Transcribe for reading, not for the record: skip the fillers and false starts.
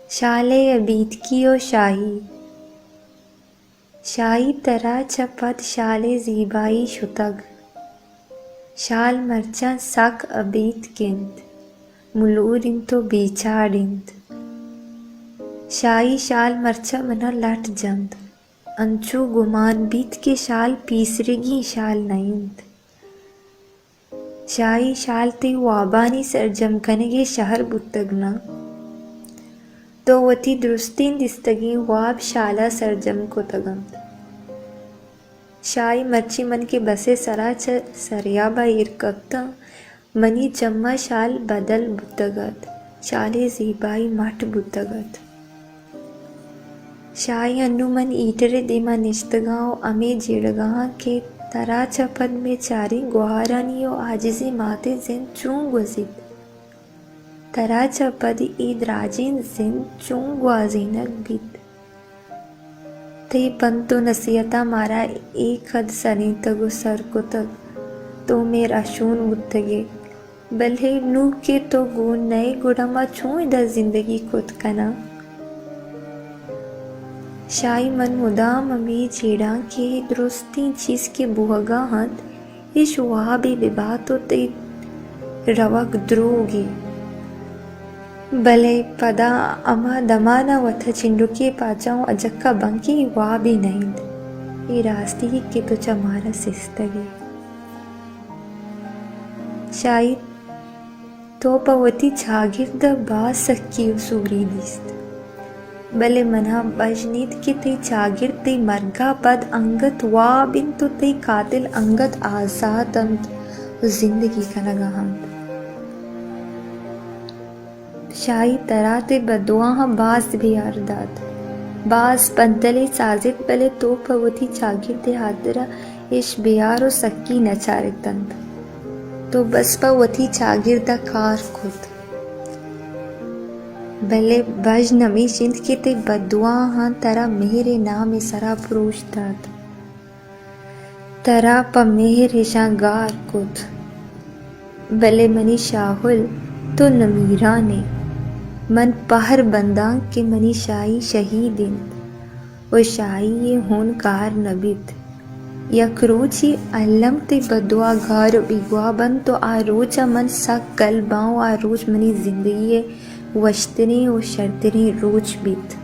शाले Avith की ओ शाही, शाही तरा चपत शाले ज़ीबाई शुतग, शाल मरचा सक अबीत किंत, मुलूरिन तो बीचाडिंत। शाही शाल मरचा मना लट जंत, अंचू गुमान बीत के शाल पीसरेगी शाल नयंत। शाही शाल ते वाबानी सरजम कनगे शहर बुतगना, तो वती दुरुस्तीन दिस्तगी वाब शाला सरजम को तगंत। शाही मर्ची मन के बसे सरा च सरियाबा इरकत्ता, मनी जम्मा शाल बदल बुतगत, शाले ज़ीबाई मठ बुतगत। शाही अन्नु मन ईटरे दिमा निश्तगाओ अमे जिड़गां के तरा चपद में चारी गुहारानियो आजिज़ी माते जिन चूं गुजित। तरा चपद ईद राजिन जिन चूं ग्वाजीनक बीत। ते पंतो नसीहता मारा एक हद सनी तगो सर को तक, तो मेर अशून बुतगे, बल्हे नू के तो गुण नए गुड़मा चूं इधर जिंदगी खुद कना। शाही मन मुदाम अमी चीड़ा के दुरुस्ती चीज के बुहगा हत इश वाबी बिबातो ते रवक द्रोगी, भले पदा अमा दमाना वथा चिंडुके पाचाओ अजक्का बंकी वाबी नहीं ये रास्ती के तो चमारा सिस्तगे। शाही तो पवती छागिर्द बा सक्की सूरी दिस्त, भले मना बजनीत के ते चागिर ते मरगा पद अंगत वाबिन तो ते कातिल अंगत आजाद अंत जिंदगी का नगाहंत। शाही तरा ते बदुआ बास भी आरदात, बास पंतले साजिद भले तो पवती चागिर ते हादरा इश बियारो सक्की नचारे तंत, तो बस पवती चागिर दा कार खुद। भले बज नमी जिंद के ते बदुआ हाँ तरा मेरे नाम सरा पुरुष दात, तरा प मेहर गार कुत। भले मनी शाहुल तो नमीरा ने, मन पहर बंदा के मनी शाही शहीदिन, वो शाही ये होन कार नबित। यकरोची अलम ते बदुआ गार बिगवा बन तो आरोचा मन सक कल बाँव आरोच मनी जिंदगी वश्तने और शर्तने रोज बीत।